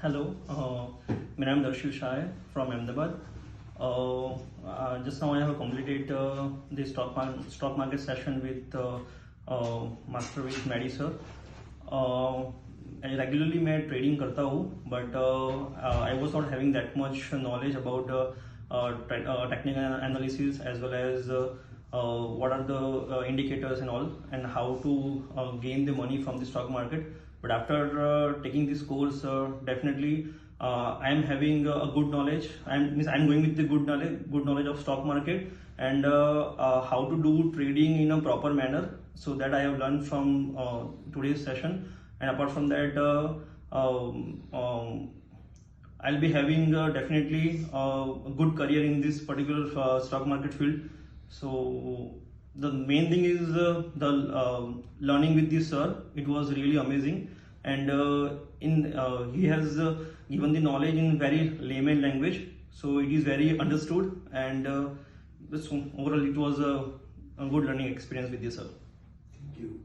Hello, my name is Darshu Shah from Ahmedabad. Just now I have completed the stock market session with Master with MADDY sir. I regularly मैं trading करता हूँ, but I was not having that much knowledge about technical analysis as well as what are the indicators and all, and how to gain the money from the stock market. But after taking this course, definitely I am having a good knowledge. I'm going with the good knowledge of stock market and how to do trading in a proper manner. So that I have learned from today's session. And apart from that, I'll be having definitely a good career in this particular stock market field. So the main thing is the learning with this sir. It was really amazing, and he has given the knowledge in very layman language, so it is very understood, and overall it was a good learning experience with this sir. Thank you.